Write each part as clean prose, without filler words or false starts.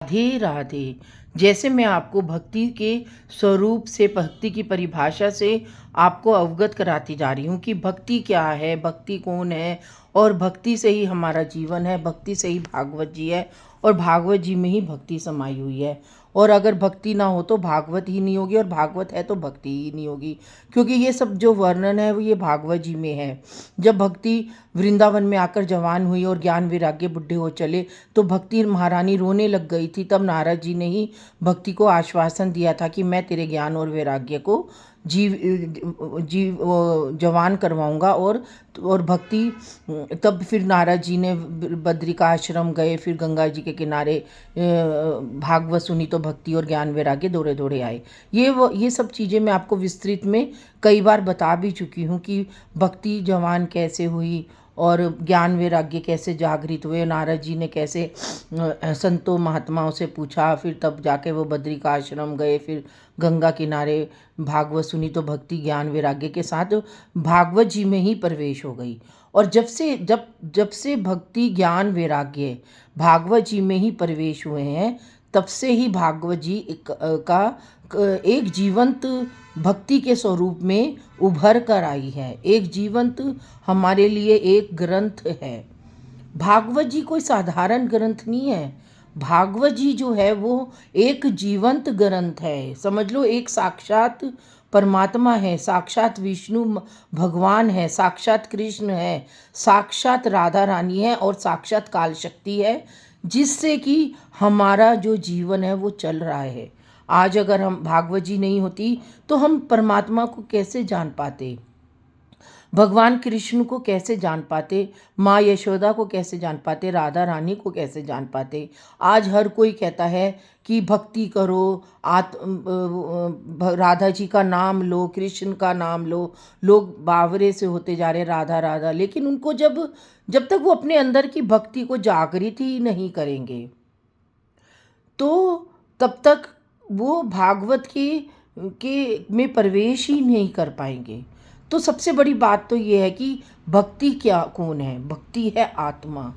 राधे राधे। जैसे मैं आपको भक्ति के स्वरूप से, भक्ति की परिभाषा से आपको अवगत कराती जा रही हूँ कि भक्ति क्या है, भक्ति कौन है, और भक्ति से ही हमारा जीवन है, भक्ति से ही भागवत जी है, और भागवत जी में ही भक्ति समाई हुई है। और अगर भक्ति ना हो तो भागवत ही नहीं होगी, और भागवत है तो भक्ति ही नहीं होगी, क्योंकि ये सब जो वर्णन है वो ये भागवत जी में है। जब भक्ति वृंदावन में आकर जवान हुई और ज्ञान वैराग्य बुढ़े हो चले तो भक्ति महारानी रोने लग गई थी। तब नारद जी ने ही भक्ति को आश्वासन दिया था कि मैं तेरे ज्ञान और वैराग्य को जीव जीव जवान करवाऊंगा। और भक्ति, तब फिर नारद जी ने बद्री का आश्रम गए, फिर गंगा जी के किनारे भागवत सुनी तो भक्ति और ज्ञान वैराग्य दौड़े दौड़े आए। ये सब चीज़ें मैं आपको विस्तृत में कई बार बता भी चुकी हूँ कि भक्ति जवान कैसे हुई और ज्ञान वैराग्य कैसे जागृत हुए। नारद जी ने कैसे संतों महात्माओं से पूछा, फिर तब जाके वो बद्री का आश्रम गए, फिर गंगा किनारे भागवत सुनी तो भक्ति ज्ञान वैराग्य के साथ भागवत जी में ही प्रवेश हो गई। और जब से भक्ति ज्ञान वैराग्य भागवत जी में ही प्रवेश हुए हैं, तब से ही भागवत जी एक जीवंत भक्ति के स्वरूप में उभर कर आई है। एक जीवंत हमारे लिए एक ग्रंथ है। भागवत जी कोई साधारण ग्रंथ नहीं है। भागवत जी जो है वो एक जीवंत ग्रंथ है। समझ लो, एक साक्षात परमात्मा है, साक्षात विष्णु भगवान है, साक्षात कृष्ण है, साक्षात राधा रानी है और साक्षात काल शक्ति है, जिससे कि हमारा जो जीवन है वो चल रहा है। आज अगर हम भागवत जी नहीं होती तो हम परमात्मा को कैसे जान पाते, भगवान कृष्ण को कैसे जान पाते, माँ यशोदा को कैसे जान पाते, राधा रानी को कैसे जान पाते। आज हर कोई कहता है कि भक्ति करो, राधा जी का नाम लो, कृष्ण का नाम लो। लोग बावरे से होते जा रहे राधा राधा, लेकिन उनको जब तक वो अपने अंदर की भक्ति को जागृत ही नहीं करेंगे तो तब तक वो भागवत के में प्रवेश ही नहीं कर पाएंगे। तो सबसे बड़ी बात तो ये है कि भक्ति क्या कौन है। भक्ति है आत्मा।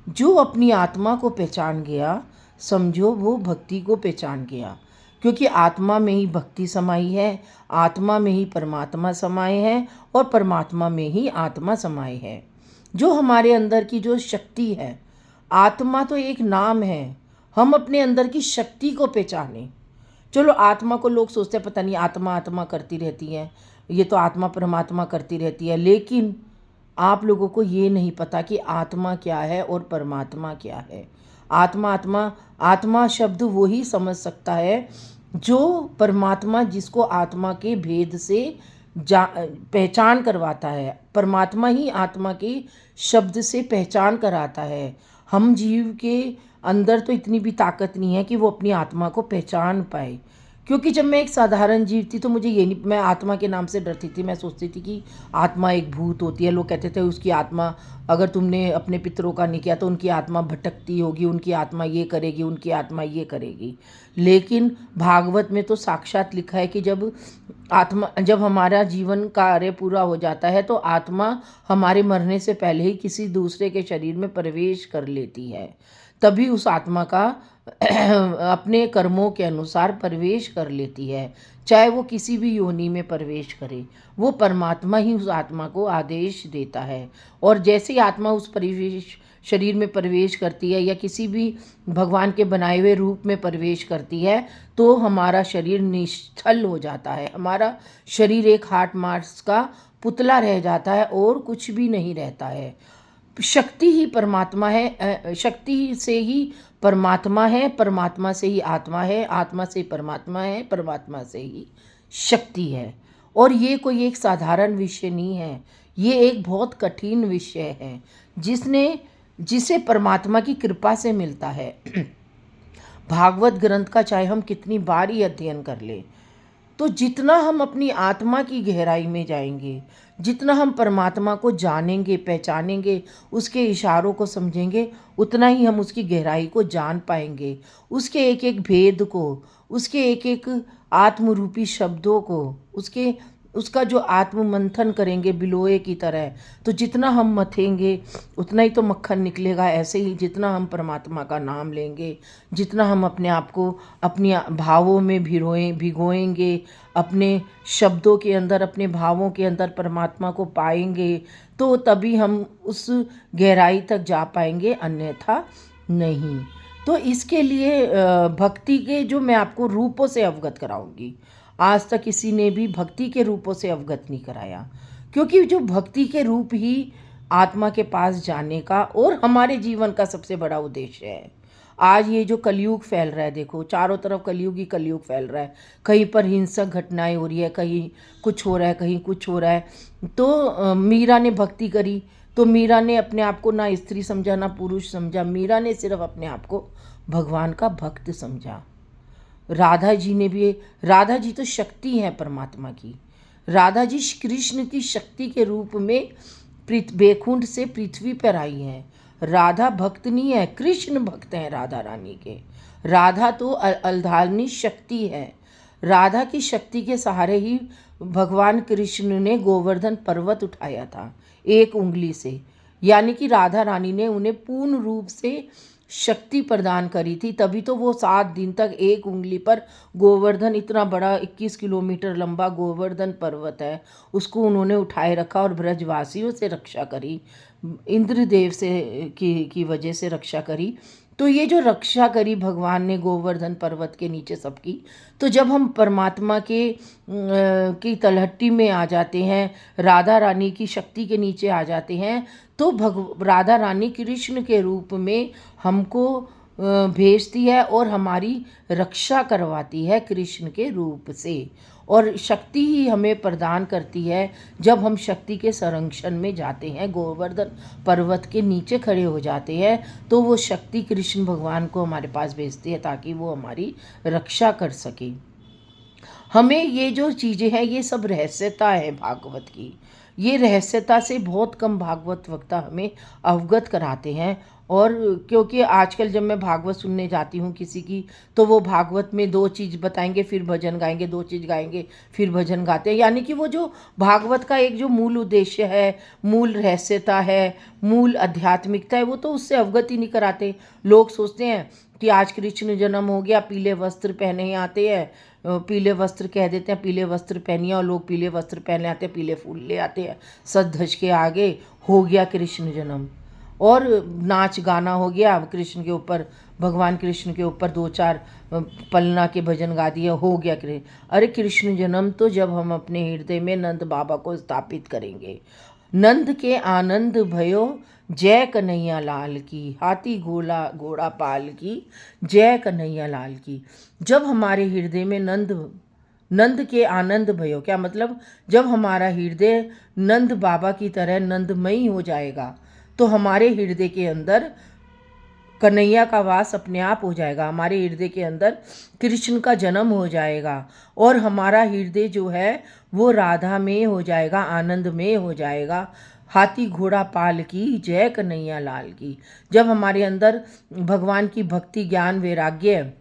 जो अपनी आत्मा को पहचान गया, समझो वो भक्ति को पहचान गया, क्योंकि आत्मा में ही भक्ति समाई है, आत्मा में ही परमात्मा समाये हैं और परमात्मा में ही आत्मा समाये है। जो हमारे अंदर की जो शक्ति है, आत्मा तो एक नाम है, हम अपने अंदर की शक्ति को पहचाने। चलो, आत्मा को लोग सोचते हैं पता नहीं आत्मा आत्मा करती रहती है, ये तो आत्मा परमात्मा करती रहती है, लेकिन आप लोगों को ये नहीं पता कि आत्मा क्या है और परमात्मा क्या है। आत्मा शब्द वो ही समझ सकता है जो परमात्मा, जिसको आत्मा के भेद से पहचान करवाता है। परमात्मा ही आत्मा के शब्द से पहचान कराता है। हम जीव के अंदर तो इतनी भी ताकत नहीं है कि वो अपनी आत्मा को पहचान पाए। क्योंकि जब मैं एक साधारण जीव थी तो मुझे ये नहीं, मैं आत्मा के नाम से डरती थी। मैं सोचती थी कि आत्मा एक भूत होती है। लोग कहते थे उसकी आत्मा, अगर तुमने अपने पितरों का नहीं किया तो उनकी आत्मा भटकती होगी, उनकी आत्मा ये करेगी, उनकी आत्मा ये करेगी। लेकिन भागवत में तो साक्षात लिखा है कि जब हमारा जीवन कार्य पूरा हो जाता है तो आत्मा हमारे मरने से पहले ही किसी दूसरे के शरीर में प्रवेश कर लेती है। तभी उस आत्मा का अपने कर्मों के अनुसार प्रवेश कर लेती है। चाहे वो किसी भी योनि में प्रवेश करे, वो परमात्मा ही उस आत्मा को आदेश देता है। और जैसे ही आत्मा उस शरीर में प्रवेश करती है या किसी भी भगवान के बनाए हुए रूप में प्रवेश करती है तो हमारा शरीर निश्चल हो जाता है। हमारा शरीर एक हाथ मांस का पुतला रह जाता है और कुछ भी नहीं रहता है। शक्ति ही परमात्मा है, शक्ति से ही परमात्मा है, परमात्मा से ही आत्मा है, आत्मा से परमात्मा है, परमात्मा से ही शक्ति है। और ये कोई एक साधारण विषय नहीं है, ये एक बहुत कठिन विषय है जिसे परमात्मा की कृपा से मिलता है। भागवत ग्रंथ का चाहे हम कितनी बार ही अध्ययन कर ले, तो जितना हम अपनी आत्मा की गहराई में जाएंगे, जितना हम परमात्मा को जानेंगे, पहचानेंगे, उसके इशारों को समझेंगे, उतना ही हम उसकी गहराई को जान पाएंगे, उसके एक एक भेद को, उसके एक एक आत्मरूपी शब्दों को, उसके उसका जो आत्म मंथन करेंगे बिलोए की तरह, तो जितना हम मथेंगे उतना ही तो मक्खन निकलेगा। ऐसे ही जितना हम परमात्मा का नाम लेंगे, जितना हम अपने आप को अपनी भावों में भिगोएंगे, अपने शब्दों के अंदर, अपने भावों के अंदर परमात्मा को पाएंगे, तो तभी हम उस गहराई तक जा पाएंगे, अन्यथा नहीं। तो इसके लिए भक्ति के जो मैं आपको रूपों से अवगत कराऊंगी, आज तक किसी ने भी भक्ति के रूपों से अवगत नहीं कराया, क्योंकि जो भक्ति के रूप ही आत्मा के पास जाने का और हमारे जीवन का सबसे बड़ा उद्देश्य है। आज ये जो कलयुग फैल रहा है, देखो चारों तरफ कलयुग ही कलयुग फैल रहा है, कहीं पर हिंसक घटनाएं हो रही है, कहीं कुछ हो रहा है, कहीं कुछ हो रहा है। तो मीरा ने भक्ति करी, तो मीरा ने अपने आप को ना स्त्री समझा ना पुरुष समझा, मीरा ने सिर्फ अपने आप को भगवान का भक्त समझा। राधा जी ने भी, राधा जी तो शक्ति है परमात्मा की, राधा जी कृष्ण की शक्ति के रूप में बैकुंठ से पृथ्वी पर आई हैं। राधा भक्त नहीं है, कृष्ण भक्त हैं राधा रानी के। राधा तो अलधारनी शक्ति है। राधा की शक्ति के सहारे ही भगवान कृष्ण ने गोवर्धन पर्वत उठाया था एक उंगली से, यानी कि राधा रानी ने उन्हें पूर्ण रूप से शक्ति प्रदान करी थी, तभी तो वो 7 दिन तक एक उंगली पर गोवर्धन, इतना बड़ा 21 किलोमीटर लंबा गोवर्धन पर्वत है, उसको उन्होंने उठाए रखा और ब्रजवासियों से रक्षा करी, इंद्रदेव से की वजह से रक्षा करी। तो ये जो रक्षा करी भगवान ने गोवर्धन पर्वत के नीचे सबकी, तो जब हम परमात्मा की तलहटी में आ जाते हैं, राधा रानी की शक्ति के नीचे आ जाते हैं, तो राधा रानी कृष्ण के रूप में हमको भेजती है और हमारी रक्षा करवाती है कृष्ण के रूप से, और शक्ति ही हमें प्रदान करती है। जब हम शक्ति के संरक्षण में जाते हैं, गोवर्धन पर्वत के नीचे खड़े हो जाते हैं, तो वो शक्ति कृष्ण भगवान को हमारे पास भेजती है ताकि वो हमारी रक्षा कर सके। हमें ये जो चीज़ें हैं ये सब रहस्यता है भागवत की, ये रहस्यता से बहुत कम भागवत वक्ता हमें अवगत कराते हैं। और क्योंकि आजकल जब मैं भागवत सुनने जाती हूँ किसी की, तो वो भागवत में 2 चीज़ बताएंगे फिर भजन गाएंगे, 2 चीज़ गाएंगे फिर भजन गाते हैं, यानी कि वो जो भागवत का एक जो मूल उद्देश्य है, मूल रहस्यता है, मूल आध्यात्मिकता है, वो तो उससे अवगत ही नहीं कराते। लोग सोचते हैं कि आज कृष्ण जन्म हो गया, पीले वस्त्र पहने ही आते हैं, पीले वस्त्र कह देते हैं, पीले वस्त्र पहनिए, और लोग पीले वस्त्र पहने आते हैं, पीले फूल ले आते हैं, सज धज के आगे हो गया कृष्ण जन्म, और नाच गाना हो गया कृष्ण के ऊपर, भगवान कृष्ण के ऊपर 2-4 पलना के भजन गा दिए, हो गया कृष्ण। अरे कृष्ण जन्म तो जब हम अपने हृदय में नंद बाबा को स्थापित करेंगे। नंद के आनंद भयो जय कन्हैया लाल की, हाथी घोड़ा पाल की, जय कन्हैया लाल की। जब हमारे हृदय में नंद के आनंद भयो, क्या मतलब, जब हमारा हृदय नंद बाबा की तरह नंदमयी हो जाएगा, तो हमारे हृदय के अंदर कन्हैया का वास अपने आप हो जाएगा, हमारे हृदय के अंदर कृष्ण का जन्म हो जाएगा, और हमारा हृदय जो है वो राधा में हो जाएगा, आनंद में हो जाएगा। हाथी घोड़ा पाल की, जय कन्हैया लाल की। जब हमारे अंदर भगवान की भक्ति ज्ञान वैराग्य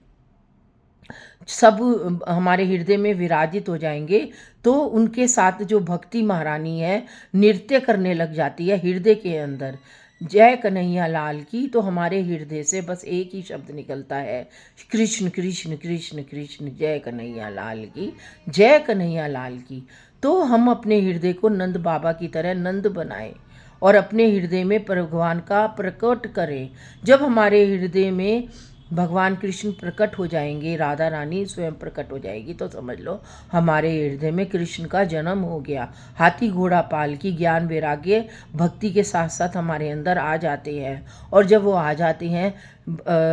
सब हमारे हृदय में विराजित हो जाएंगे, तो उनके साथ जो भक्ति महारानी है नृत्य करने लग जाती है हृदय के अंदर, जय कन्हैया लाल की। तो हमारे हृदय से बस एक ही शब्द निकलता है, कृष्ण कृष्ण कृष्ण कृष्ण, जय कन्हैया लाल की, जय कन्हैया लाल की। तो हम अपने हृदय को नंद बाबा की तरह नंद बनाएं और अपने हृदय में भगवान का प्रकट करें। जब हमारे हृदय में भगवान कृष्ण प्रकट हो जाएंगे, राधा रानी स्वयं प्रकट हो जाएगी, तो समझ लो हमारे हृदय में कृष्ण का जन्म हो गया। हाथी घोड़ा पाल की ज्ञान वैराग्य भक्ति के साथ साथ हमारे अंदर आ जाते हैं, और जब वो आ जाते हैं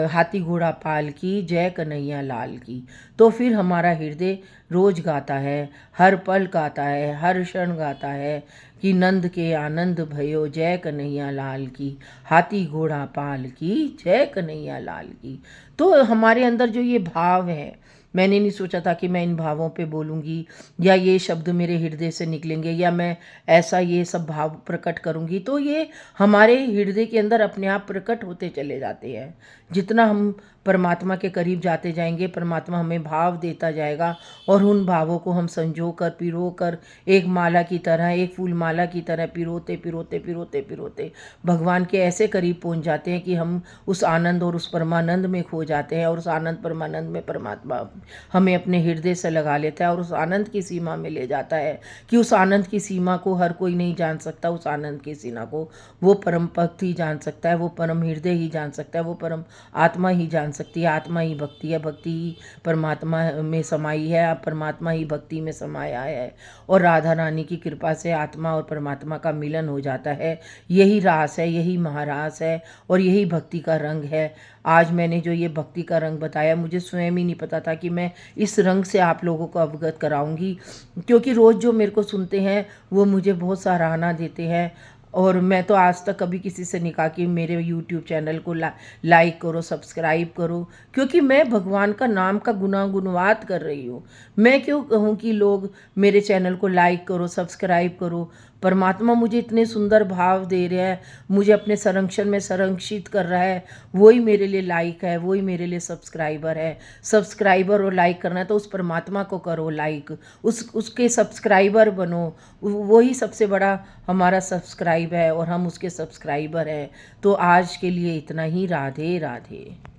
हाथी घोड़ा पाल की, जय कन्हैया लाल की, तो फिर हमारा हृदय रोज गाता है, हर पल गाता है, हर क्षण गाता है कि नंद के आनंद भयो जय कन्हैया लाल की, हाथी घोड़ा पाल की, जय कन्हैया लाल की। तो हमारे अंदर जो ये भाव है, मैंने नहीं सोचा था कि मैं इन भावों पे बोलूँगी, या ये शब्द मेरे हृदय से निकलेंगे, या मैं ऐसा ये सब भाव प्रकट करूँगी, तो ये हमारे हृदय के अंदर अपने आप प्रकट होते चले जाते हैं। जितना हम परमात्मा के करीब जाते जाएंगे, परमात्मा हमें भाव देता जाएगा और उन भावों को हम संजो कर पिरो कर एक माला की तरह, एक फूल माला की तरह पिरोते पिरोते पिरोते पिरोते भगवान के ऐसे करीब पहुंच जाते हैं कि हम उस आनंद और उस परमानंद में खो जाते हैं, और उस आनंद परमानंद में परमात्मा हमें अपने हृदय से लगा लेता है और उस आनंद की सीमा में ले जाता है कि उस आनंद की सीमा को हर कोई नहीं जान सकता। उस आनंद की सीमा को वो परम भक्त ही जान सकता है, वो परम हृदय ही जान सकता है, वो परम आत्मा ही जान सकती है। आत्मा ही भक्ति है, भक्ति ही परमात्मा में समाई है, परमात्मा ही भक्ति में समाया है, और राधा रानी की कृपा से आत्मा और परमात्मा का मिलन हो जाता है। यही रास है, यही महारास है, और यही भक्ति का रंग है। आज मैंने जो ये भक्ति का रंग बताया, मुझे स्वयं ही नहीं पता था कि मैं इस रंग से आप लोगों को अवगत कराऊंगी, क्योंकि रोज़ जो मेरे को सुनते हैं वो मुझे बहुत सराहना देते हैं। और मैं तो आज तक कभी किसी से नहीं कहा कि मेरे यूट्यूब चैनल को लाइक करो, सब्सक्राइब करो, क्योंकि मैं भगवान का नाम का गुणवाद कर रही हूँ। मैं क्यों कहूँ कि लोग मेरे चैनल को लाइक करो, सब्सक्राइब करो। परमात्मा मुझे इतने सुंदर भाव दे रहा है, मुझे अपने संरक्षण में संरक्षित कर रहा है, वही मेरे लिए लाइक है, वही मेरे लिए सब्सक्राइबर है। सब्सक्राइबर और लाइक करना है तो उस परमात्मा को करो लाइक, उसके सब्सक्राइबर बनो, वही सबसे बड़ा हमारा सब्सक्राइब है और हम उसके सब्सक्राइबर हैं। तो आज के लिए इतना ही। राधे राधे।